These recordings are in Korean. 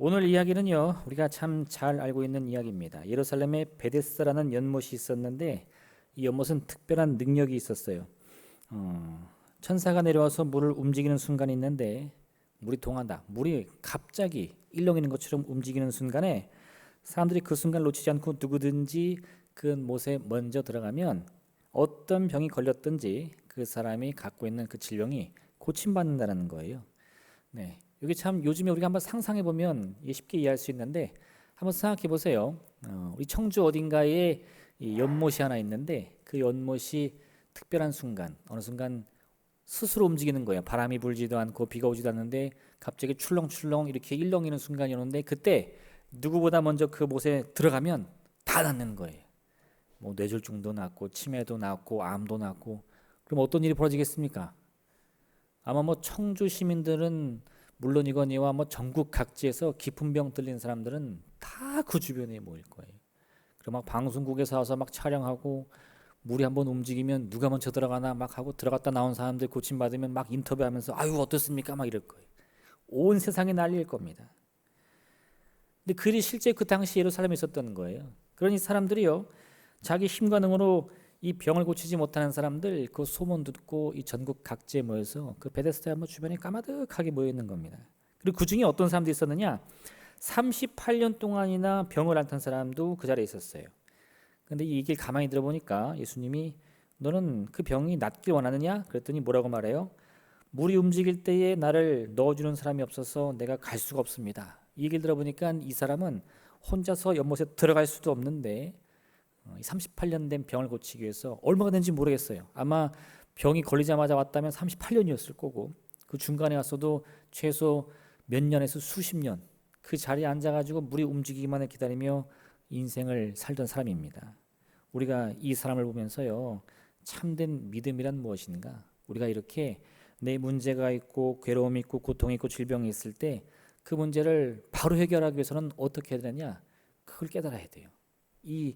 오늘 이야기는요, 우리가 참 잘 알고 있는 이야기입니다. 예루살렘에 베데스다라는 연못이 있었는데 이 연못은 특별한 능력이 있었어요. 천사가 내려와서 물을 움직이는 순간이 있는데 물이 동하다. 물이 갑자기 일렁이는 것처럼 움직이는 순간에 사람들이 그 순간을 놓치지 않고 누구든지 그 못에 먼저 들어가면 어떤 병이 걸렸든지 그 사람이 갖고 있는 그 질병이 고침받는다는 거예요. 네, 여기 참 요즘에 우리가 한번 상상해 보면 쉽게 이해할 수 있는데 한번 생각해 보세요. 우리 청주 어딘가에 이 연못이 하나 있는데 그 연못이 특별한 순간, 어느 순간 스스로 움직이는 거예요. 바람이 불지도 않고 비가 오지도 않는데 갑자기 출렁출렁 이렇게 일렁이는 순간이 오는데 그때 누구보다 먼저 그 못에 들어가면 다 낫는 거예요. 뭐 뇌졸중도 낫고 치매도 낫고 암도 낫고. 그럼 어떤 일이 벌어지겠습니까? 아마 뭐 청주 시민들은 물론이거니와 뭐 전국 각지에서 깊은 병 들린 사람들은 다 그 주변에 모일 거예요. 그리고 막 방송국에서 와서 막 촬영하고 물이 한번 움직이면 누가 먼저 들어가나 막 하고 들어갔다 나온 사람들 고침받으면 막 인터뷰하면서 아유 어떻습니까? 막 이럴 거예요. 온 세상이 난리일 겁니다. 근데 그 일이 실제 그 당시 예루살렘에 있었던 거예요. 그러니 사람들이요, 자기 힘과 능으로 이 병을 고치지 못하는 사람들 그 소문 듣고 이 전국 각지에 모여서 그 베데스다 연못 주변에 까마득하게 모여 있는 겁니다. 그리고 그 중에 어떤 사람들이 있었느냐? 38년 동안이나 병을 앓던 사람도 그 자리에 있었어요. 근데 이 얘기를 가만히 들어보니까 예수님이 너는 그 병이 낫길 원하느냐? 그랬더니 뭐라고 말해요? 물이 움직일 때에 나를 넣어주는 사람이 없어서 내가 갈 수가 없습니다. 이 얘기를 들어보니까 이 사람은 혼자서 연못에 들어갈 수도 없는데 38년 된 병을 고치기 위해서 얼마가 된지 모르겠어요. 아마 병이 걸리자마자 왔다면 38년이었을 거고 그 중간에 왔어도 최소 몇 년에서 수십 년 그 자리에 앉아가지고 물이 움직이기만을 기다리며 인생을 살던 사람입니다. 우리가 이 사람을 보면서요, 참된 믿음이란 무엇인가? 우리가 이렇게 내 문제가 있고 괴로움이 있고 고통이 있고 질병이 있을 때 그 문제를 바로 해결하기 위해서는 어떻게 해야 되느냐? 그걸 깨달아야 돼요. 이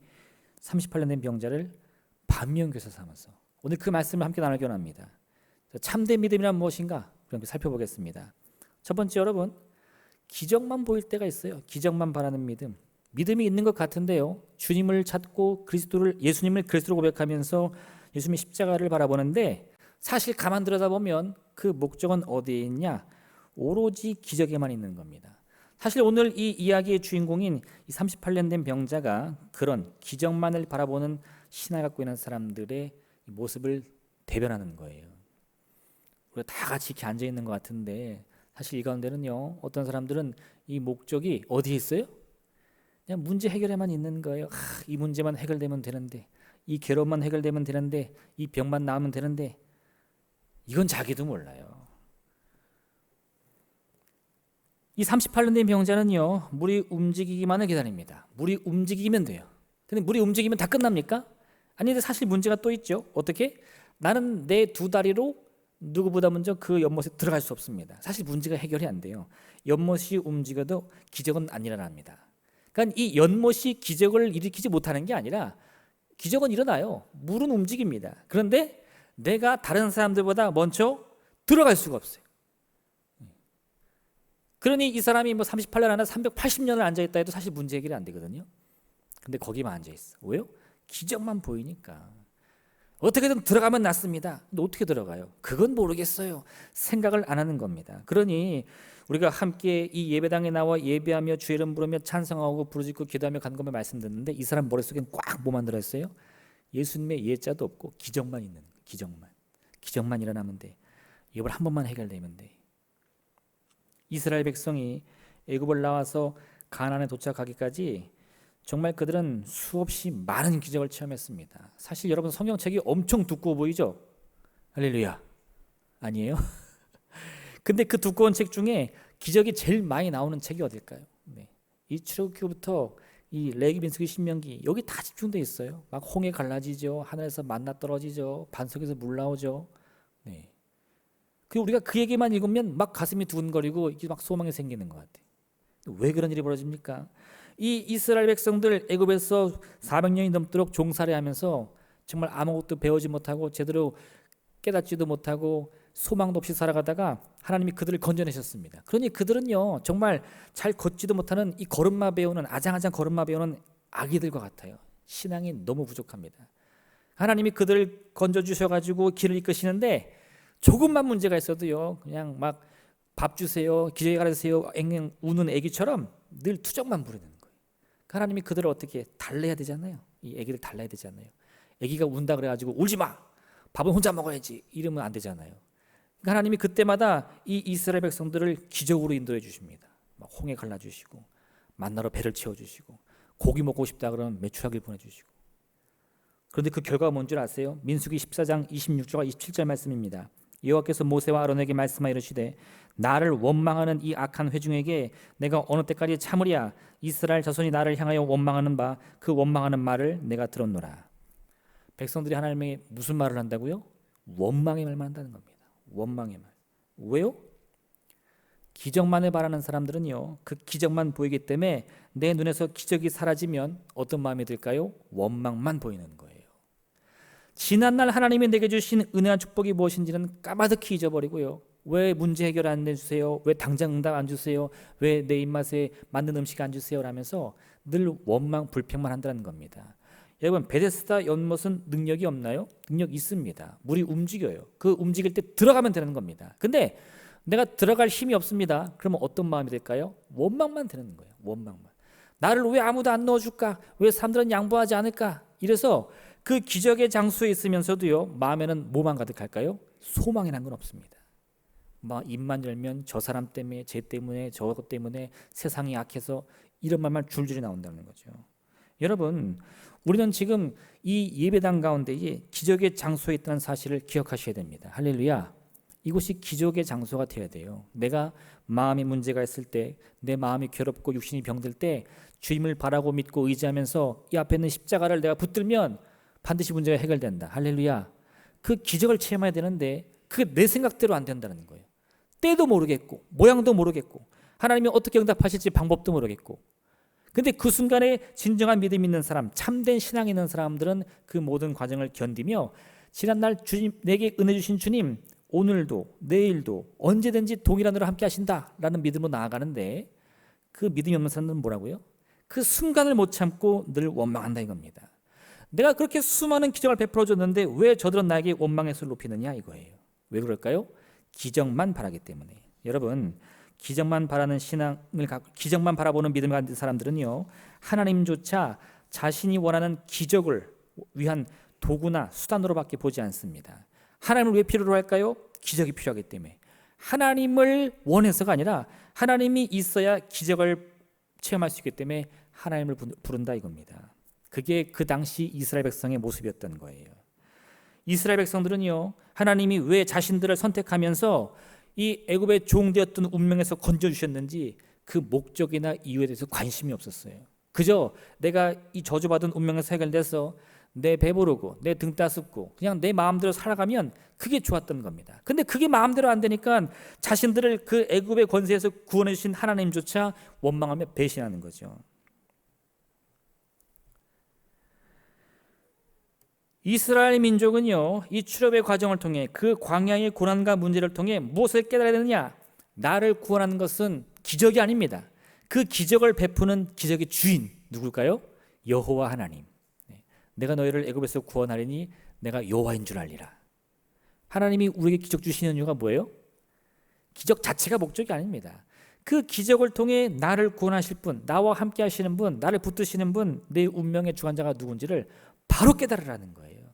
38년 된 병자를 반면교사 삼아서 오늘 그 말씀을 함께 나누기 원합니다. 참된 믿음이란 무엇인가? 그럼 살펴보겠습니다. 첫 번째, 여러분, 기적만 보일 때가 있어요. 기적만 바라는 믿음. 믿음이 있는 것 같은데요, 주님을 찾고 예수님을 그리스도로 고백하면서 예수님의 십자가를 바라보는데 사실 가만 들여다보면 그 목적은 어디에 있냐? 오로지 기적에만 있는 겁니다. 사실 오늘 이 이야기의 주인공인 이 38년 된 병자가 그런 기적만을 바라보는 신앙을 갖고 있는 사람들의 모습을 대변하는 거예요. 우리가 다 같이 이렇게 앉아 있는 것 같은데 사실 이 가운데는요, 어떤 사람들은 이 목적이 어디에 있어요? 그냥 문제 해결에만 있는 거예요. 이 문제만 해결되면 되는데, 이 괴로움만 해결되면 되는데, 이 병만 나으면 되는데, 이건 자기도 몰라요. 이 38년 된 병자는요, 물이 움직이기만을 기다립니다. 물이 움직이면 돼요. 근데 물이 움직이면 다 끝납니까? 아니, 근데 사실 문제가 또 있죠. 어떻게? 나는 내 두 다리로 누구보다 먼저 그 연못에 들어갈 수 없습니다. 사실 문제가 해결이 안 돼요. 연못이 움직여도 기적은 안 일어납니다. 그러니까 이 연못이 기적을 일으키지 못하는 게 아니라 기적은 일어나요. 물은 움직입니다. 그런데 내가 다른 사람들보다 먼저 들어갈 수가 없어요. 그러니 이 사람이 뭐 38년 하나 380년을 앉아있다 해도 사실 문제 해결이 안 되거든요. 근데 거기만 앉아있어. 왜요? 기적만 보이니까. 어떻게든 들어가면 낫습니다. 근데 어떻게 들어가요? 그건 모르겠어요. 생각을 안 하는 겁니다. 그러니 우리가 함께 이 예배당에 나와 예배하며 주의 이름 부르며 찬송하고 부르짖고 기도하며 간 것만 말씀드렸는데 이 사람 머릿속엔 꽉 뭐만 들어있어요? 예수님의 예자도 없고 기적만 있는 거예요. 기적만 일어나면 돼. 이걸 한 번만 해결되면 돼. 이스라엘 백성이 애굽을 나와서 가나안에 도착하기까지 정말 그들은 수없이 많은 기적을 체험했습니다. 사실 여러분 성경책이 엄청 두꺼워 보이죠? 할렐루야. 아니에요? 근데 그 두꺼운 책 중에 기적이 제일 많이 나오는 책이 어딜까요? 네. 이 출애굽기부터 이 레위기민수기 신명기 여기 다 집중돼 있어요. 막 홍해 갈라지죠. 하늘에서 만나 떨어지죠. 반석에서 물 나오죠. 네. 그 우리가 그 얘기만 읽으면 막 가슴이 두근거리고 이게 막 소망이 생기는 것 같아요. 왜 그런 일이 벌어집니까? 이 이스라엘 백성들 애굽에서 400년이 넘도록 종살이하면서 정말 아무것도 배우지 못하고 제대로 깨닫지도 못하고 소망도 없이 살아가다가 하나님이 그들을 건져내셨습니다. 그러니 그들은요 정말 잘 걷지도 못하는 이 걸음마 배우는 아장아장 걸음마 배우는 아기들과 같아요. 신앙이 너무 부족합니다. 하나님이 그들을 건져주셔가지고 길을 이끄시는데 조금만 문제가 있어도요 그냥 막 밥 주세요, 기저귀 갈아주세요 앵앵 우는 애기처럼 늘 투정만 부리는 거예요. 하나님이 그들을 어떻게 달래야 되잖아요. 이 애기를 달래야 되잖아요. 애기가 운다 그래가지고 울지 마, 밥은 혼자 먹어야지 이러면 안 되잖아요. 하나님이 그때마다 이 이스라엘 백성들을 기적으로 인도해 주십니다. 홍해 갈라주시고 만나로 배를 채워주시고 고기 먹고 싶다 그러면 메추라기를 보내주시고. 그런데 그 결과가 뭔 줄 아세요? 민수기 14장 26절과 27절 말씀입니다. 여호와께서 모세와 아론에게 말씀하여 이르시되 나를 원망하는 이 악한 회중에게 내가 어느 때까지 참으랴. 이스라엘 자손이 나를 향하여 원망하는 바 그 원망하는 말을 내가 들었노라. 백성들이 하나님에게 무슨 말을 한다고요? 원망의 말만 한다는 겁니다. 원망의 말. 왜요? 기적만을 바라는 사람들은요 그 기적만 보이기 때문에 내 눈에서 기적이 사라지면 어떤 마음이 들까요? 원망만 보이는 거예요. 지난날 하나님이 내게 주신 은혜와 축복이 무엇인지는 까마득히 잊어버리고요. 왜 문제 해결 안 해주세요? 왜 당장 응답 안 주세요? 왜 내 입맛에 맞는 음식 안 주세요? 라면서 늘 원망 불평만 한다는 겁니다. 여러분 베데스다 연못은 능력이 없나요? 능력 있습니다. 물이 움직여요. 그 움직일 때 들어가면 되는 겁니다. 근데 내가 들어갈 힘이 없습니다. 그러면 어떤 마음이 될까요? 원망만 드는 거예요. 원망만. 나를 왜 아무도 안 넣어줄까? 왜 사람들은 양보하지 않을까? 이래서 그 기적의 장소에 있으면서도요 마음에는 뭐만 가득할까요? 소망이란 건 없습니다. 막 입만 열면 저 사람 때문에, 쟤 때문에, 저것 때문에 세상이 약해서 이런 말만 줄줄이 나온다는 거죠. 여러분 우리는 지금 이 예배당 가운데에 기적의 장소에 있다는 사실을 기억하셔야 됩니다. 할렐루야. 이곳이 기적의 장소가 되어야 돼요. 내가 마음에 문제가 있을 때, 내 마음이 괴롭고 육신이 병들 때 주님을 바라고 믿고 의지하면서 이 앞에 있는 십자가를 내가 붙들면 반드시 문제가 해결된다. 할렐루야. 그 기적을 체험해야 되는데 그게 내 생각대로 안 된다는 거예요. 때도 모르겠고 모양도 모르겠고 하나님이 어떻게 응답하실지 방법도 모르겠고. 근데 그 순간에 진정한 믿음 있는 사람, 참된 신앙 있는 사람들은 그 모든 과정을 견디며 지난날 주님, 내게 은혜 주신 주님 오늘도 내일도 언제든지 동일한 으로 함께 하신다라는 믿음으로 나아가는데 그 믿음이 없는 사람들은 뭐라고요? 그 순간을 못 참고 늘 원망한다 이겁니다. 내가 그렇게 수많은 기적을 베풀어 줬는데 왜 저들은 나에게 원망의 수를 높이느냐 이거예요. 왜 그럴까요? 기적만 바라기 때문에. 여러분 기적만 바라는 신앙을 갖고 기적만 바라보는 믿음을 가진 사람들은요 하나님조차 자신이 원하는 기적을 위한 도구나 수단으로밖에 보지 않습니다. 하나님을 왜 필요로 할까요? 기적이 필요하기 때문에. 하나님을 원해서가 아니라 하나님이 있어야 기적을 체험할 수 있기 때문에 하나님을 부른다 이겁니다. 그게 그 당시 이스라엘 백성의 모습이었던 거예요. 이스라엘 백성들은요 하나님이 왜 자신들을 선택하면서 이 애굽의 종되었던 운명에서 건져주셨는지 그 목적이나 이유에 대해서 관심이 없었어요. 그저 내가 이 저주받은 운명에서 해결돼서 내 배부르고 내 등 따숩고 그냥 내 마음대로 살아가면 그게 좋았던 겁니다. 근데 그게 마음대로 안 되니까 자신들을 그 애굽의 권세에서 구원해 주신 하나님조차 원망하며 배신하는 거죠. 이스라엘 민족은요 이 출애굽의 과정을 통해 그 광야의 고난과 문제를 통해 무엇을 깨달아야 되느냐? 나를 구원하는 것은 기적이 아닙니다. 그 기적을 베푸는 기적의 주인 누굴까요? 여호와 하나님. 내가 너희를 애굽에서 구원하리니 내가 여호와인 줄 알리라. 하나님이 우리에게 기적 주시는 이유가 뭐예요? 기적 자체가 목적이 아닙니다. 그 기적을 통해 나를 구원하실 분, 나와 함께 하시는 분, 나를 붙드시는 분, 내 운명의 주관자가 누군지를 바로 깨달으라는 거예요.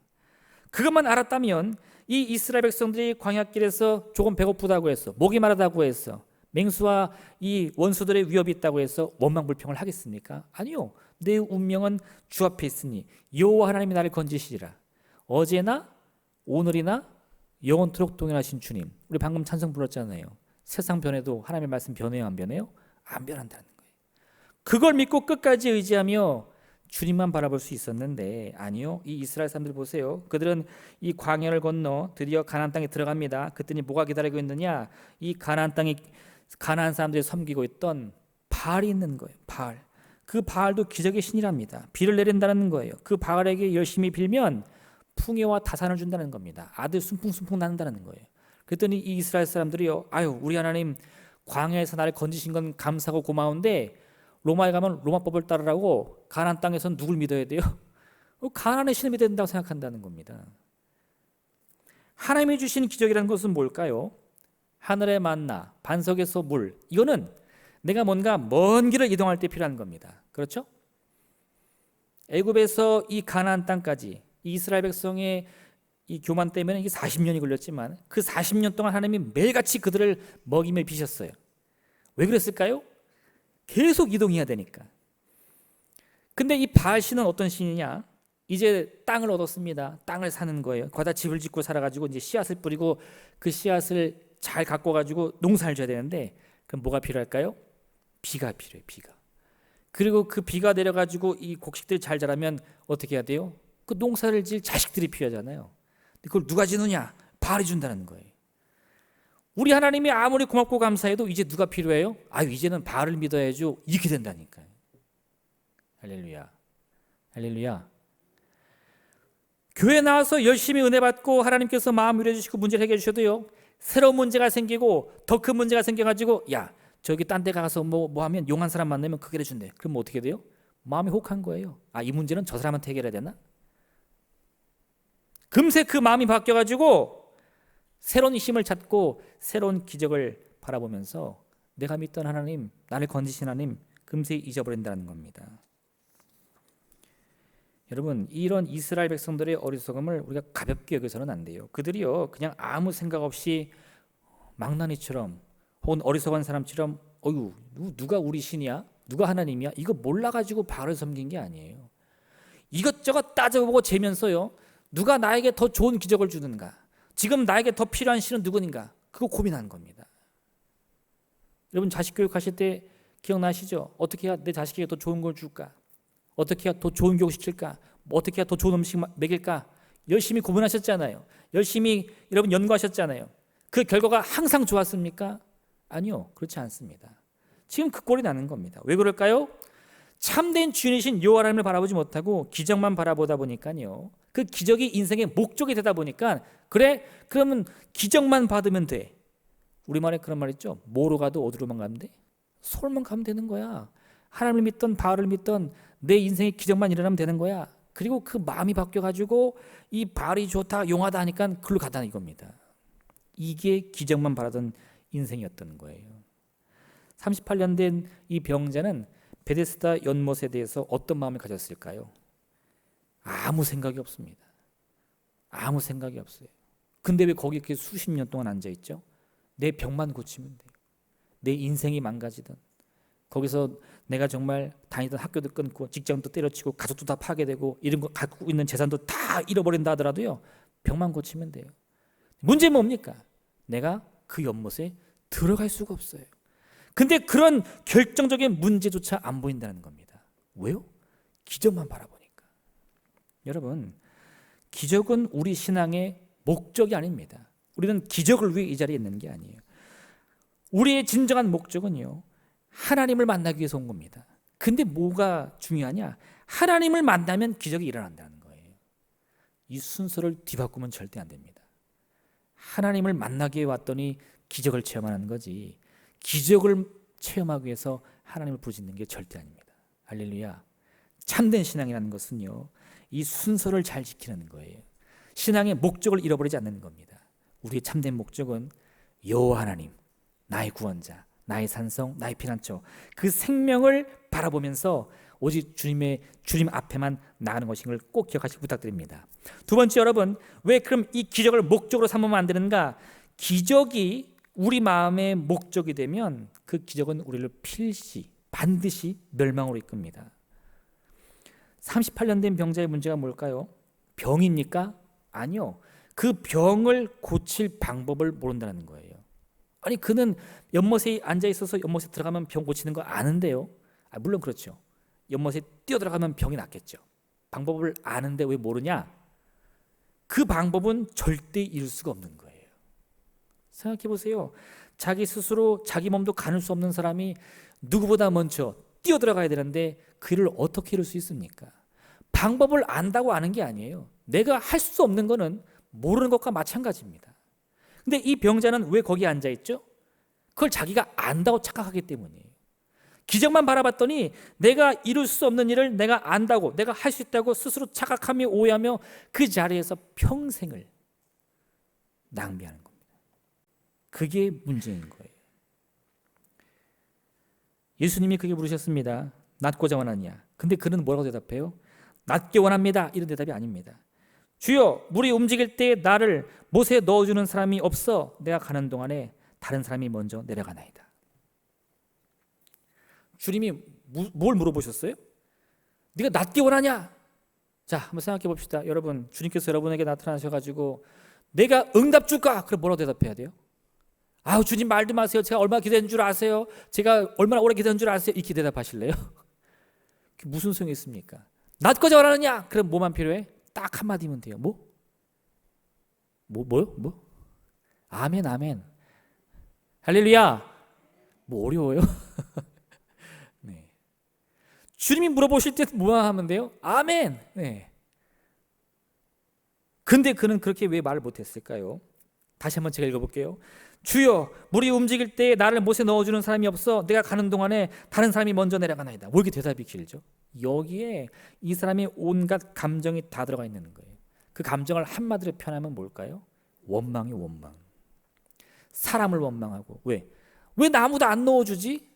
그것만 알았다면 이 이스라엘 백성들이 광야길에서 조금 배고프다고 해서 목이 마르다고 해서 맹수와 이 원수들의 위협이 있다고 해서 원망불평을 하겠습니까? 아니요. 내 운명은 주 앞에 있으니 여호와 하나님이 나를 건지시리라. 어제나 오늘이나 영원토록 동일하신 주님. 우리 방금 찬송 불렀잖아요. 세상 변해도 하나님의 말씀 변해요 안 변해요? 안 변한다는 거예요. 그걸 믿고 끝까지 의지하며 주님만 바라볼 수 있었는데 아니요. 이 이스라엘 사람들 보세요. 그들은 이 광야를 건너 드디어 가나안 땅에 들어갑니다. 그랬더니 뭐가 기다리고 있느냐? 이 가나안 땅에 가나안 사람들이 섬기고 있던 바알이 있는 거예요. 바알. 그 바알도 기적의 신이랍니다. 비를 내린다는 거예요. 그 바알에게 열심히 빌면 풍요와 다산을 준다는 겁니다. 아들 순풍순풍 낳는다는 거예요. 그랬더니 이 이스라엘 사람들이요, 아유 우리 하나님 광야에서 나를 건지신 건 감사하고 고마운데 로마에 가면 로마법을 따르라고 가나안 땅에서는 누굴 믿어야 돼요? 가나안의 신을 믿어야 된다고 생각한다는 겁니다. 하나님이 주신 기적이라는 것은 뭘까요? 하늘의 만나, 반석에서 물. 이거는 내가 뭔가 먼 길을 이동할 때 필요한 겁니다. 그렇죠? 애굽에서 이 가나안 땅까지 이 이스라엘 백성의 이 교만 때문에 이게 40년이 걸렸지만 그 40년 동안 하나님이 매일같이 그들을 먹이며 비셨어요. 왜 그랬을까요? 계속 이동해야 되니까. 근데 이 바알 신은 어떤 신이냐? 이제 땅을 얻었습니다. 땅을 사는 거예요. 거기다 집을 짓고 살아가지고 이제 씨앗을 뿌리고 그 씨앗을 잘 갖고 가지고 농사를 져야 되는데 그럼 뭐가 필요할까요? 비가 필요해요. 비가. 그리고 그 비가 내려가지고 이 곡식들이 잘 자라면 어떻게 해야 돼요? 그 농사를 질 자식들이 필요하잖아요. 그걸 누가 지느냐? 바알이 준다는 거예요. 우리 하나님이 아무리 고맙고 감사해도 이제 누가 필요해요? 아유 이제는 바알을 믿어야죠. 이렇게 된다니까요. 할렐루야. 할렐루야. 교회 나와서 열심히 은혜 받고 하나님께서 마음 위로해 주시고 문제를 해결해 주셔도요, 새로운 문제가 생기고 더 큰 문제가 생겨가지고 야 저기 딴 데 가서 뭐 하면 용한 사람 만나면 그게 해준대. 그럼 뭐 어떻게 돼요? 마음이 혹한 거예요. 아 이 문제는 저 사람한테 해결해야 되나? 금세 그 마음이 바뀌어가지고 새로운 힘을 찾고 새로운 기적을 바라보면서 내가 믿던 하나님, 나를 건지신 하나님 금세 잊어버린다는 겁니다. 여러분 이런 이스라엘 백성들의 어리석음을 우리가 가볍게 여겨서는 안 돼요. 그들이요 그냥 아무 생각 없이 망나니처럼 혹은 어리석은 사람처럼 어유 누가 우리 신이야? 누가 하나님이야? 이거 몰라가지고 바알을 섬긴 게 아니에요. 이것저것 따져보고 재면서요 누가 나에게 더 좋은 기적을 주는가? 지금 나에게 더 필요한 신은 누구인가? 그거 고민하는 겁니다. 여러분 자식 교육하실 때 기억나시죠? 어떻게 해야 내 자식에게 더 좋은 걸 줄까? 어떻게 해야 더 좋은 교육 시킬까? 어떻게 해야 더 좋은 음식 먹일까? 열심히 고민하셨잖아요. 열심히 여러분 연구하셨잖아요. 그 결과가 항상 좋았습니까? 아니요, 그렇지 않습니다. 지금 그 꼴이 나는 겁니다. 왜 그럴까요? 참된 주인이신 여호와 하나님을 바라보지 못하고 기적만 바라보다 보니까요. 그 기적이 인생의 목적이 되다 보니까 그래 그러면 기적만 받으면 돼. 우리말에 그런 말 있죠. 뭐로 가도 어디로만 가면 돼? 서울만 가면 되는 거야. 하나님을 믿던 바알을 믿던 내 인생의 기적만 일어나면 되는 거야. 그리고 그 마음이 바뀌어가지고 이 바알이 좋다 용하다 하니까 그걸로 가다 이겁니다. 이게 기적만 바라던 인생이었던 거예요. 38년 된 이 병자는 베데스다 연못에 대해서 어떤 마음을 가졌을까요? 아무 생각이 없습니다. 아무 생각이 없어요. 근데 왜 거기 이렇게 수십 년 동안 앉아있죠? 내 병만 고치면 돼요. 내 인생이 망가지든 거기서 내가 정말 다니던 학교도 끊고 직장도 때려치고 가족도 다 파괴되고 이런 거 갖고 있는 재산도 다 잃어버린다 하더라도요 병만 고치면 돼요. 문제는 뭡니까? 내가 그 연못에 들어갈 수가 없어요. 근데 그런 결정적인 문제조차 안 보인다는 겁니다. 왜요? 기적만 바라보니까. 여러분 기적은 우리 신앙의 목적이 아닙니다. 우리는 기적을 위해 이 자리에 있는 게 아니에요. 우리의 진정한 목적은요 하나님을 만나기 위해서 온 겁니다. 근데 뭐가 중요하냐? 하나님을 만나면 기적이 일어난다는 거예요. 이 순서를 뒤바꾸면 절대 안 됩니다. 하나님을 만나기 위해 왔더니 기적을 체험하는 거지 기적을 체험하기 위해서 하나님을 부르짖는 게 절대 아닙니다. 할렐루야. 참된 신앙이라는 것은요 이 순서를 잘 지키는 거예요. 신앙의 목적을 잃어버리지 않는 겁니다. 우리의 참된 목적은 여호와 하나님, 나의 구원자, 나의 산성, 나의 피난처, 그 생명을 바라보면서 오직 주님 앞에만 나가는 것인 걸 꼭 기억하시기 부탁드립니다. 두 번째, 여러분 왜 그럼 이 기적을 목적으로 삼으면 안 되는가? 기적이 우리 마음의 목적이 되면 그 기적은 우리를 반드시 멸망으로 이끕니다. 38년 된 병자의 문제가 뭘까요? 병입니까? 아니요. 그 병을 고칠 방법을 모른다는 거예요. 아니 그는 연못에 앉아 있어서 연못에 들어가면 병 고치는 거 아는데요. 물론 그렇죠. 연못에 뛰어 들어가면 병이 낫겠죠. 방법을 아는데 왜 모르냐? 그 방법은 절대 이룰 수가 없는 거예요. 생각해 보세요. 자기 스스로 자기 몸도 가눌 수 없는 사람이 누구보다 먼저 뛰어 들어가야 되는데 그 일을 어떻게 이룰 수 있습니까? 방법을 안다고 아는 게 아니에요. 내가 할 수 없는 거는 모르는 것과 마찬가지입니다. 근데 이 병자는 왜 거기 앉아 있죠? 그걸 자기가 안다고 착각하기 때문이에요. 기적만 바라봤더니 내가 이룰 수 없는 일을 내가 안다고, 내가 할 수 있다고 스스로 착각하며 오해하며 그 자리에서 평생을 낭비하는 겁니다. 그게 문제인 거예요. 예수님이 그게 물으셨습니다. 낫고자 원하냐? 근데 그는 뭐라고 대답해요? 낫게 원합니다. 이런 대답이 아닙니다. 주여, 물이 움직일 때 나를 못에 넣어주는 사람이 없어 내가 가는 동안에 다른 사람이 먼저 내려가나이다. 주님이 뭘 물어보셨어요? 네가 낫게 원하냐? 자, 한번 생각해 봅시다. 여러분, 주님께서 여러분에게 나타나셔가지고 내가 응답 줄까? 그럼 뭐라고 대답해야 돼요? 아우, 주님 말도 마세요. 제가 얼마나 기도한 줄 아세요? 제가 얼마나 오래 기도한 줄 아세요? 이렇게 대답하실래요? 그게 무슨 소용이 있습니까? 낫고자 원하느냐? 그럼 뭐만 필요해? 딱 한마디면 돼요. 뭐요? 아멘, 아멘. 할렐루야. 뭐 어려워요? 네. 주님이 물어보실 때 뭐만 하면 돼요? 아멘. 네. 근데 그는 그렇게 왜 말을 못했을까요? 다시 한번 제가 읽어볼게요. 주여, 물이 움직일 때 나를 못에 넣어주는 사람이 없어 내가 가는 동안에 다른 사람이 먼저 내려가나이다. 왜 이렇게 대답이 길죠? 여기에 이 사람의 온갖 감정이 다 들어가 있는 거예요. 그 감정을 한마디로 표현하면 뭘까요? 원망이 원망. 사람을 원망하고. 왜 아무도 안 넣어주지?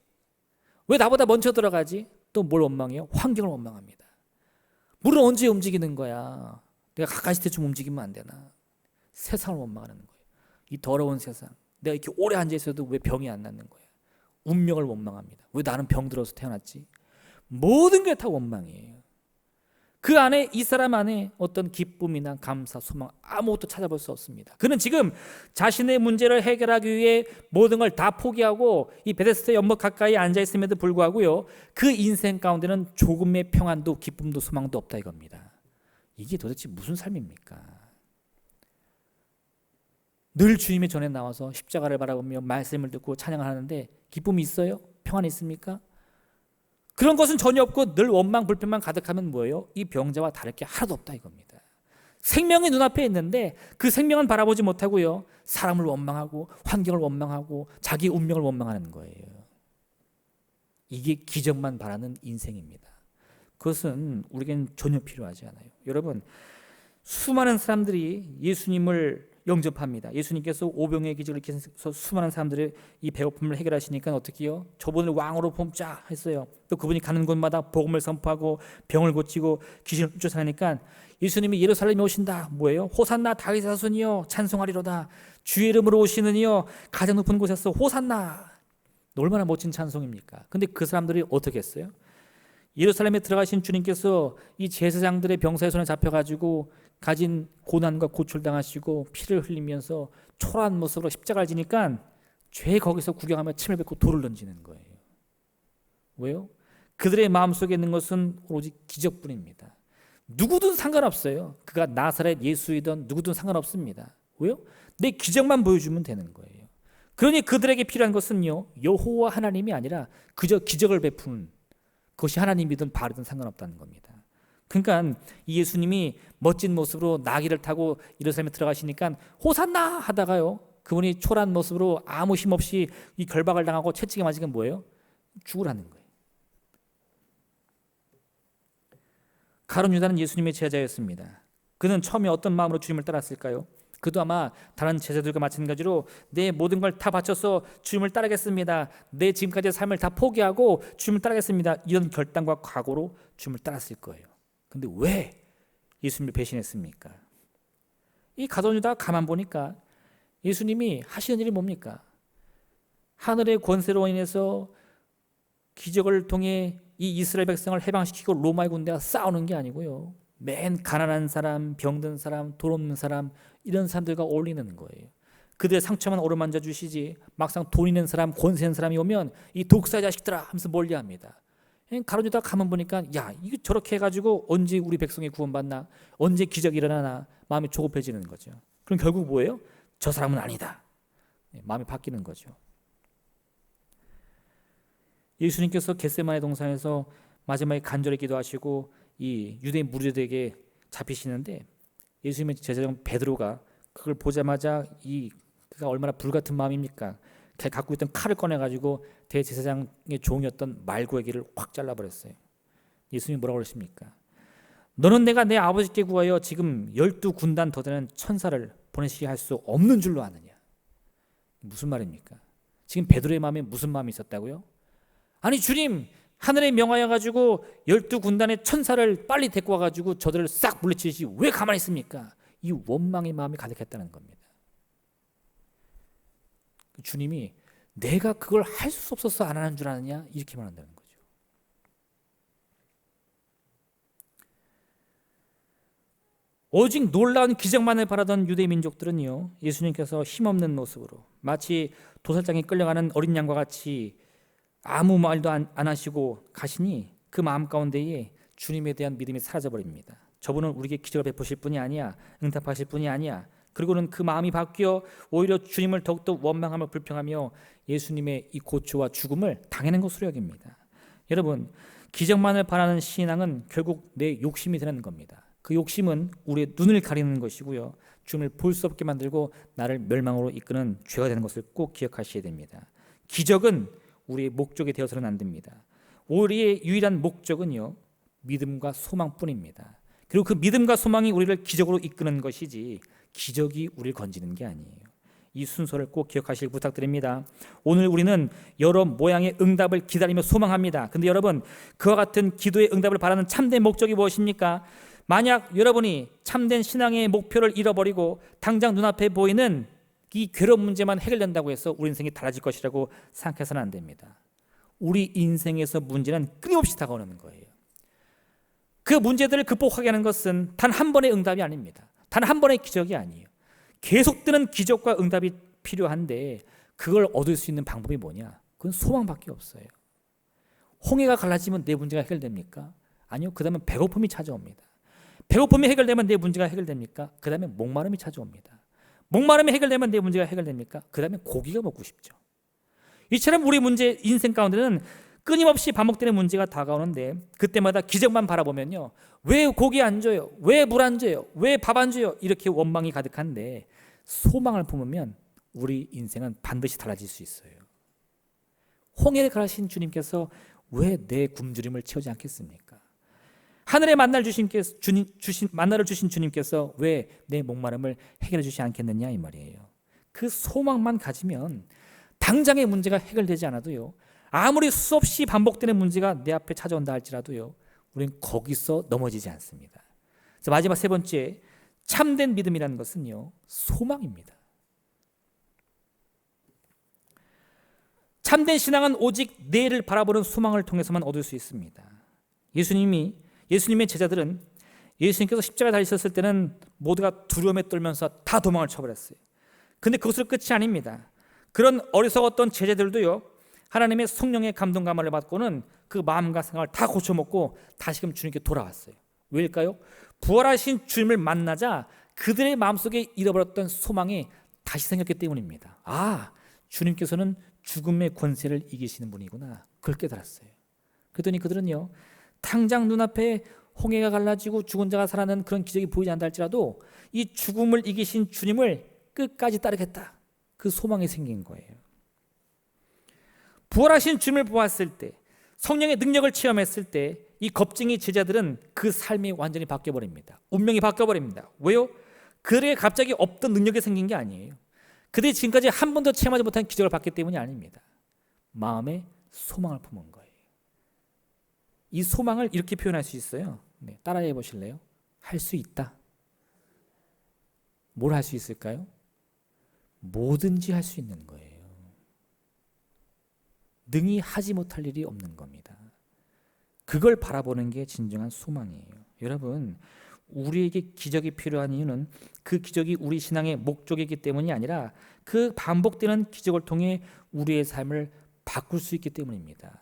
왜 나보다 먼저 들어가지? 또 뭘 원망해요? 환경을 원망합니다. 물은 언제 움직이는 거야? 내가 가까이 있을 때 좀 움직이면 안 되나? 세상을 원망하는 거예요. 이 더러운 세상, 내가 이렇게 오래 앉아 있어도 왜 병이 안 낫는 거야? 운명을 원망합니다. 왜 나는 병 들어서 태어났지? 모든 게 다 원망이에요. 그 안에, 이 사람 안에 어떤 기쁨이나 감사, 소망 아무것도 찾아볼 수 없습니다. 그는 지금 자신의 문제를 해결하기 위해 모든 걸 다 포기하고 이 베데스다 연못 가까이 앉아 있음에도 불구하고요, 그 인생 가운데는 조금의 평안도 기쁨도 소망도 없다 이겁니다. 이게 도대체 무슨 삶입니까? 늘 주님의 전에 나와서 십자가를 바라보며 말씀을 듣고 찬양을 하는데 기쁨이 있어요? 평안이 있습니까? 그런 것은 전혀 없고 늘 원망 불평만 가득하면 뭐예요? 이 병자와 다를 게 하나도 없다 이겁니다. 생명이 눈앞에 있는데 그 생명은 바라보지 못하고요, 사람을 원망하고 환경을 원망하고 자기 운명을 원망하는 거예요. 이게 기적만 바라는 인생입니다. 그것은 우리에겐 전혀 필요하지 않아요. 여러분, 수많은 사람들이 예수님을 영접합니다. 예수님께서 오병의 기적을 이렇게 해서 수많은 사람들의 이 배고픔을 해결하시니까 어떻게 해요? 저분을 왕으로 뽑자 했어요. 또 그분이 가는 곳마다 복음을 선포하고 병을 고치고 귀신을 쫓아내니까 예수님이 예루살렘에 오신다. 뭐예요? 호산나 다윗의 자손이여 찬송하리로다. 주의 이름으로 오시는 이여 가장 높은 곳에서 호산나. 얼마나 멋진 찬송입니까? 근데 그 사람들이 어떻게 했어요? 예루살렘에 들어가신 주님께서 이 제사장들의 병사의 손에 잡혀가지고 가진 고난과 고출당하시고 피를 흘리면서 초라한 모습으로 십자가를 지니까 죄 거기서 구경하며 침을 뱉고 돌을 던지는 거예요. 왜요? 그들의 마음속에 있는 것은 오로지 기적뿐입니다. 누구든 상관없어요. 그가 나사렛 예수이든 누구든 상관없습니다. 왜요? 내 기적만 보여주면 되는 거예요. 그러니 그들에게 필요한 것은요, 여호와 하나님이 아니라 그저 기적을 베푸는, 그것이 하나님이든 바알이든 상관없다는 겁니다. 그러니까 이 예수님이 멋진 모습으로 나귀를 타고 예루살렘에 들어가시니까 호산나 하다가요, 그분이 초라한 모습으로 아무 힘 없이 이 결박을 당하고 채찍에 맞으니까 뭐예요? 죽으라는 거예요. 가룟 유다는 예수님의 제자였습니다. 그는 처음에 어떤 마음으로 주님을 따랐을까요? 그도 아마 다른 제자들과 마찬가지로 내 모든 걸 다 바쳐서 주님을 따르겠습니다, 내 지금까지의 삶을 다 포기하고 주님을 따르겠습니다, 이런 결단과 각오로 주님을 따랐을 거예요. 근데 왜 예수님을 배신했습니까? 이 가룟 유다가 가만 보니까 예수님이 하시는 일이 뭡니까? 하늘의 권세로 인해서 기적을 통해 이 이스라엘 백성을 해방시키고 로마의 군대와 싸우는 게 아니고요, 맨 가난한 사람, 병든 사람, 돈 없는 사람, 이런 사람들과 어울리는 거예요. 그들의 상처만 어루만져 주시지 막상 돈 있는 사람, 권세 있는 사람이 오면 이 독사의 자식들아 하면서 멀리합니다. 가룟 유다가 가만 보니까 야, 이거 저렇게 해가지고 언제 우리 백성이 구원받나, 언제 기적이 일어나나 마음이 조급해지는 거죠. 그럼 결국 뭐예요? 저 사람은 아니다. 마음이 바뀌는 거죠. 예수님께서 겟세마네 동산에서 마지막에 간절히 기도하시고 이 유대인 무리들에게 잡히시는데 예수님의 제자 중 베드로가 그걸 보자마자 이 그가 얼마나 불같은 마음입니까? 갖고 있던 칼을 꺼내가지고 대제사장의 종이었던 말구에게를 확 잘라버렸어요. 예수님이 뭐라고 그러십니까? 너는 내가 내 아버지께 구하여 지금 12군단 더 되는 천사를 보내시게 할 수 없는 줄로 아느냐? 무슨 말입니까? 지금 베드로의 마음에 무슨 마음이 있었다고요? 아니 주님, 하늘에 명하여 가지고 12군단의 천사를 빨리 데리고 와가지고 저들을 싹 물리치시 왜 가만히 있습니까? 이 원망의 마음이 가득했다는 겁니다. 주님이 내가 그걸 할 수 없어서 안 하는 줄 아느냐? 이렇게 말한다는 거죠. 오직 놀라운 기적만을 바라던 유대 민족들은요, 예수님께서 힘없는 모습으로 마치 도살장에 끌려가는 어린 양과 같이 아무 말도 안 하시고 가시니 그 마음 가운데에 주님에 대한 믿음이 사라져버립니다. 저분은 우리에게 기적을 베푸실 분이 아니야, 응답하실 분이 아니야. 그리고는 그 마음이 바뀌어 오히려 주님을 더욱더 원망하며 불평하며 예수님의 이 고초와 죽음을 당하는 것으로 여깁니다. 여러분, 기적만을 바라는 신앙은 결국 내 욕심이 되는 겁니다. 그 욕심은 우리의 눈을 가리는 것이고요, 주님을 볼 수 없게 만들고 나를 멸망으로 이끄는 죄가 되는 것을 꼭 기억하셔야 됩니다. 기적은 우리의 목적이 되어서는 안 됩니다. 우리의 유일한 목적은요, 믿음과 소망뿐입니다. 그리고 그 믿음과 소망이 우리를 기적으로 이끄는 것이지 기적이 우리를 건지는 게 아니에요. 이 순서를 꼭 기억하시길 부탁드립니다. 오늘 우리는 여러 모양의 응답을 기다리며 소망합니다. 근데 여러분, 그와 같은 기도의 응답을 바라는 참된 목적이 무엇입니까? 만약 여러분이 참된 신앙의 목표를 잃어버리고 당장 눈앞에 보이는 이 괴로운 문제만 해결된다고 해서 우리 인생이 달라질 것이라고 생각해서는 안 됩니다. 우리 인생에서 문제는 끊임없이 다가오는 거예요. 그 문제들을 극복하게 하는 것은 단 한 번의 응답이 아닙니다. 단 한 번의 기적이 아니에요. 계속되는 기적과 응답이 필요한데 그걸 얻을 수 있는 방법이 뭐냐? 그건 소망밖에 없어요. 홍해가 갈라지면 내 문제가 해결됩니까? 아니요. 그 다음에 배고픔이 찾아옵니다. 배고픔이 해결되면 내 문제가 해결됩니까? 그 다음에 목마름이 찾아옵니다. 목마름이 해결되면 내 문제가 해결됩니까? 그 다음에 고기가 먹고 싶죠. 이처럼 우리 문제, 인생 가운데는 끊임없이 반복되는 문제가 다가오는데 그때마다 기적만 바라보면요, 왜 고기 안 줘요? 왜 물 안 줘요? 왜 밥 안 줘요? 이렇게 원망이 가득한데 소망을 품으면 우리 인생은 반드시 달라질 수 있어요. 홍해를 가르신 주님께서 왜 내 굶주림을 채우지 않겠습니까? 하늘의 만나를 주신 주님께서 왜 내 목마름을 해결해 주지 않겠느냐 이 말이에요. 그 소망만 가지면 당장의 문제가 해결되지 않아도요, 아무리 수없이 반복되는 문제가 내 앞에 찾아온다 할지라도요, 우리는 거기서 넘어지지 않습니다. 그래서 마지막 세 번째, 참된 믿음이라는 것은요, 소망입니다. 참된 신앙은 오직 내일을 바라보는 소망을 통해서만 얻을 수 있습니다. 예수님의 제자들은 예수님께서 십자가에 달리셨을 때는 모두가 두려움에 떨면서 다 도망을 쳐버렸어요. 근데 그것으로 끝이 아닙니다. 그런 어리석었던 제자들도요, 하나님의 성령의 감동 감화를 받고는 그 마음과 생각을 다 고쳐먹고 다시금 주님께 돌아왔어요. 왜일까요? 부활하신 주님을 만나자 그들의 마음속에 잃어버렸던 소망이 다시 생겼기 때문입니다. 아, 주님께서는 죽음의 권세를 이기시는 분이구나, 그걸 깨달았어요. 그랬더니 그들은요, 당장 눈앞에 홍해가 갈라지고 죽은 자가 살아나는 그런 기적이 보이지 않다 할지라도 이 죽음을 이기신 주님을 끝까지 따르겠다, 그 소망이 생긴 거예요. 부활하신 주님을 보았을 때, 성령의 능력을 체험했을 때 이 겁쟁이 제자들은 그 삶이 완전히 바뀌어버립니다. 운명이 바뀌어버립니다. 왜요? 그들에게 갑자기 없던 능력이 생긴 게 아니에요. 그들이 지금까지 한 번도 체험하지 못한 기적을 받기 때문이 아닙니다. 마음에 소망을 품은 거예요. 이 소망을 이렇게 표현할 수 있어요. 네, 따라해 보실래요? 할 수 있다. 뭘 할 수 있을까요? 뭐든지 할 수 있는 거예요. 능히 하지 못할 일이 없는 겁니다. 그걸 바라보는 게 진정한 소망이에요. 여러분, 우리에게 기적이 필요한 이유는 그 기적이 우리 신앙의 목적이기 때문이 아니라 그 반복되는 기적을 통해 우리의 삶을 바꿀 수 있기 때문입니다.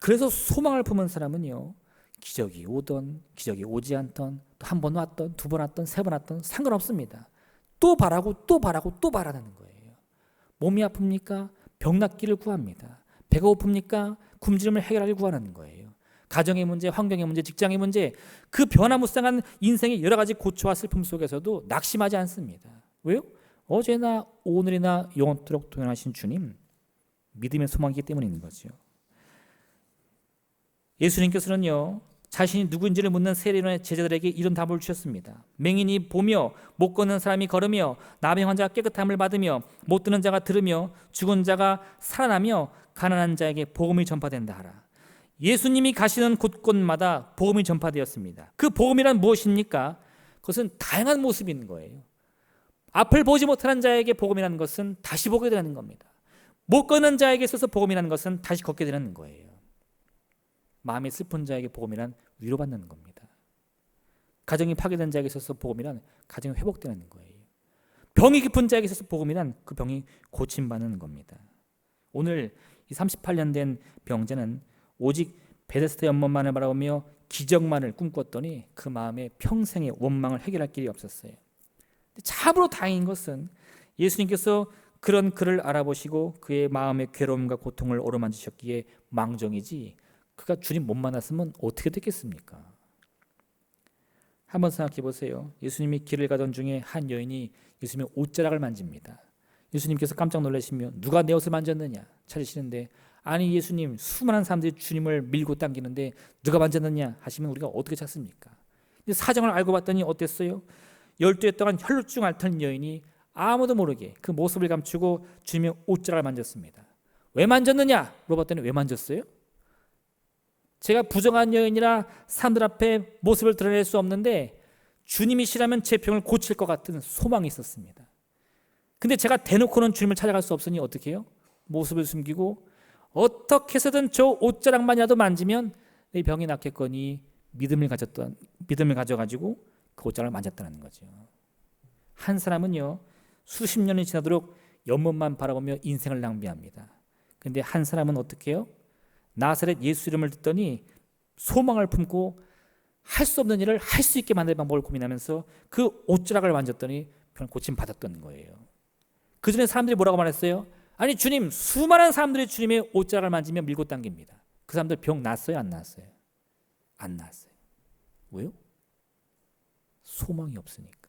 그래서 소망을 품은 사람은요, 기적이 오던 기적이 오지 않던, 또 한 번 왔던, 두 번 왔던, 세 번 왔던 상관없습니다. 또 바라고 또 바라고 또 바라는 거예요. 몸이 아픕니까? 병 낫기를 구합니다. 배가 고픕니까? 굶주림을 해결하길 구하는 거예요. 가정의 문제, 환경의 문제, 직장의 문제, 그 변화무쌍한 인생의 여러 가지 고초와 슬픔 속에서도 낙심하지 않습니다. 왜요? 어제나 오늘이나 영원토록 동행하신 주님, 믿음의 소망이기 때문인 거죠. 예수님께서는요, 자신이 누구인지를 묻는 세례요한의 제자들에게 이런 답을 주셨습니다. 맹인이 보며, 못 걷는 사람이 걸으며, 나병 환자가 깨끗함을 받으며, 못 듣는 자가 들으며, 죽은 자가 살아나며, 가난한 자에게 복음이 전파된다 하라. 예수님이 가시는 곳곳마다 복음이 전파되었습니다. 그 복음이란 무엇입니까? 그것은 다양한 모습이 있는 거예요. 앞을 보지 못하는 자에게 복음이라는 것은 다시 보게 되는 겁니다. 못 걷는 자에게 있어서 복음이라는 것은 다시 걷게 되는 거예요. 마음이 슬픈 자에게 복음이란 위로받는 겁니다. 가정이 파괴된 자에게 있어서 복음이란 가정이 회복되는 거예요. 병이 깊은 자에게 있어서 복음이란 그 병이 고침받는 겁니다. 오늘 이 38년 된 병자는 오직 베데스다 연못만을 바라보며 기적만을 꿈꿨더니 그 마음에 평생의 원망을 해결할 길이 없었어요. 참으로 다행인 것은 예수님께서 그런 그를 알아보시고 그의 마음의 괴로움과 고통을 어루만지셨기에 망정이지, 그가 주님 못 만났으면 어떻게 됐겠습니까? 한번 생각해 보세요. 예수님이 길을 가던 중에 한 여인이 예수님의 옷자락을 만집니다. 예수님께서 깜짝 놀라시며 누가 내 옷을 만졌느냐 찾으시는데, 아니 예수님, 수많은 사람들이 주님을 밀고 당기는데 누가 만졌느냐 하시면 우리가 어떻게 찾습니까? 근데 사정을 알고 봤더니 어땠어요? 12해 동안 혈루증 앓던 여인이 아무도 모르게 그 모습을 감추고 주님의 옷자락을 만졌습니다. 왜 만졌느냐 물어봤더니 왜 만졌어요? 제가 부정한 여인이라 사람들 앞에 모습을 드러낼 수 없는데 주님이시라면 제 병을 고칠 것 같은 소망이 있었습니다. 근데 제가 대놓고는 주님을 찾아갈 수 없으니 어떻게 해요? 모습을 숨기고 어떻게 해서든 저 옷자락만이라도 만지면 내 병이 낫겠거니 믿음을 가져가지고 그 옷자락을 만졌다는 거죠. 한 사람은요, 수십 년이 지나도록 연못만 바라보며 인생을 낭비합니다. 근데 한 사람은 어떻게 해요? 나사렛 예수 이름을 듣더니 소망을 품고 할 수 없는 일을 할 수 있게 만들 방법을 고민하면서 그 옷자락을 만졌더니 병을 고침받았던 거예요. 그 전에 사람들이 뭐라고 말했어요? 아니 주님, 수많은 사람들이 주님의 옷자락을 만지며 밀고 당깁니다. 그 사람들 병 났어요? 안 났어요? 안 났어요. 왜요? 소망이 없으니까.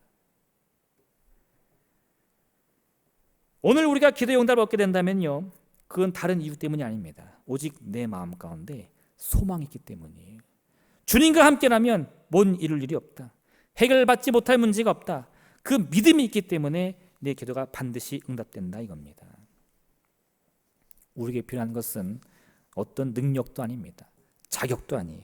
오늘 우리가 기도의 응답을 얻게 된다면요, 그건 다른 이유 때문이 아닙니다. 오직 내 마음 가운데 소망이 있기 때문이에요. 주님과 함께라면 뭔 이룰 일이 없다. 해결받지 못할 문제가 없다. 그 믿음이 있기 때문에 내 기도가 반드시 응답된다 이겁니다. 우리에게 필요한 것은 어떤 능력도 아닙니다. 자격도 아니에요.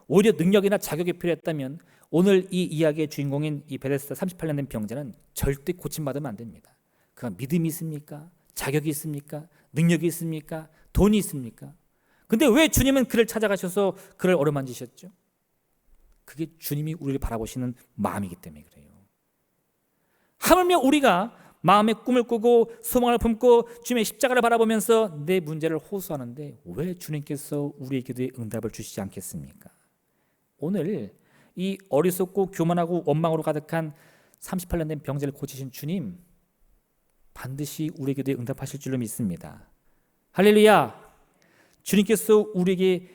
오히려 능력이나 자격이 필요했다면 오늘 이 이야기의 주인공인 이 베데스다 38년 된 병자는 절대 고침받으면 안 됩니다. 그가 믿음이 있습니까? 자격이 있습니까? 능력이 있습니까? 돈이 있습니까? 근데 왜 주님은 그를 찾아가셔서 그를 어루만지셨죠? 그게 주님이 우리를 바라보시는 마음이기 때문에 그래요. 하물며 우리가 마음의 꿈을 꾸고 소망을 품고 주님의 십자가를 바라보면서 내 문제를 호소하는데 왜 주님께서 우리의 기도에 응답을 주시지 않겠습니까? 오늘 이 어리석고 교만하고 원망으로 가득한 38년 된 병자를 고치신 주님, 반드시 우리의 기도에 응답하실 줄로 믿습니다. 할렐루야! 주님께서 우리에게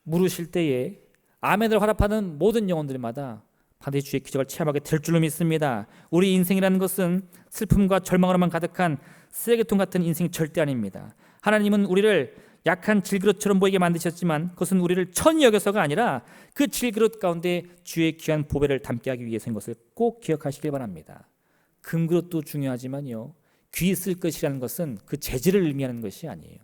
물으실 때에 아멘을 활합하는 모든 영혼들마다 반드시 주의 기적을 체험하게 될 줄로 믿습니다. 우리 인생이라는 것은 슬픔과 절망으로만 가득한 쓰레기통 같은 인생이 절대 아닙니다. 하나님은 우리를 약한 질그릇처럼 보이게 만드셨지만 그것은 우리를 천히 여겨서가 아니라 그 질그릇 가운데 주의 귀한 보배를 담게 하기 위해서인 것을 꼭 기억하시길 바랍니다. 금그릇도 중요하지만요, 귀 쓸 것이라는 것은 그 재질을 의미하는 것이 아니에요.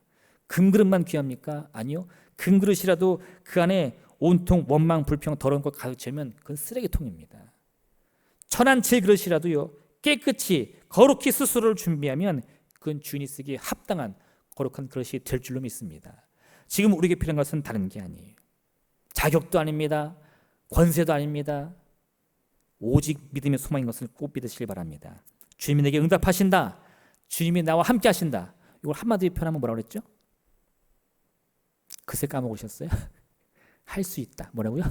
금그릇만 귀합니까? 아니요. 금그릇이라도 그 안에 온통 원망, 불평, 더러운 것 가득 채우면 그건 쓰레기통입니다. 천한 질그릇이라도요, 깨끗이 거룩히 스스로를 준비하면 그건 주인이 쓰기에 합당한 거룩한 그릇이 될 줄로 믿습니다. 지금 우리에게 필요한 것은 다른 게 아니에요. 자격도 아닙니다. 권세도 아닙니다. 오직 믿음의 소망인 것을 꼭 믿으시길 바랍니다. 주님이 내게 응답하신다. 주님이 나와 함께 하신다. 이걸 한마디로 표현하면 뭐라고 그랬죠? 그새 까먹으셨어요? 할 수 있다. 뭐라고요?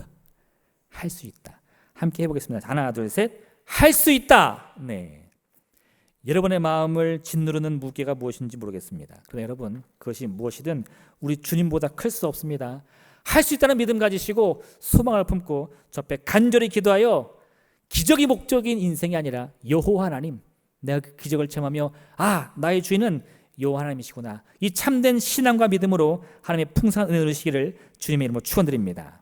할 수 있다. 함께 해보겠습니다. 하나, 둘, 셋. 할 수 있다. 네. 여러분의 마음을 짓누르는 무게가 무엇인지 모르겠습니다. 그러나 여러분, 그것이 무엇이든 우리 주님보다 클 수 없습니다. 할 수 있다는 믿음 가지시고 소망을 품고 저 앞에 간절히 기도하여 기적이 목적인 인생이 아니라 여호와 하나님, 내가 그 기적을 체험하며 나의 주인은 여호와 하나님이시구나. 이 참된 신앙과 믿음으로 하나님의 풍성한 은혜를 누리시기를 주님의 이름으로 축원드립니다.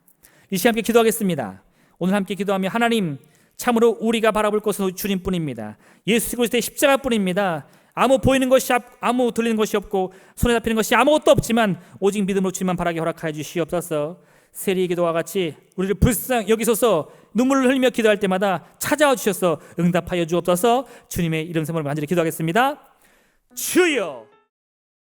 이 시간 함께 기도하겠습니다. 오늘 함께 기도하며 하나님, 참으로 우리가 바라볼 것은 주님뿐입니다. 예수 그리스도의 십자가뿐입니다. 아무 보이는 것이 아무 들리는 것이 없고 손에 잡히는 것이 아무것도 없지만 오직 믿음으로 주님만 바라게 허락하여 주시옵소서. 세리의 기도와 같이 우리를 불쌍히 여기소서. 눈물을 흘리며 기도할 때마다 찾아와 주셔서 응답하여 주옵소서. 주님의 이름 삼으로 간절히 기도하겠습니다. 주여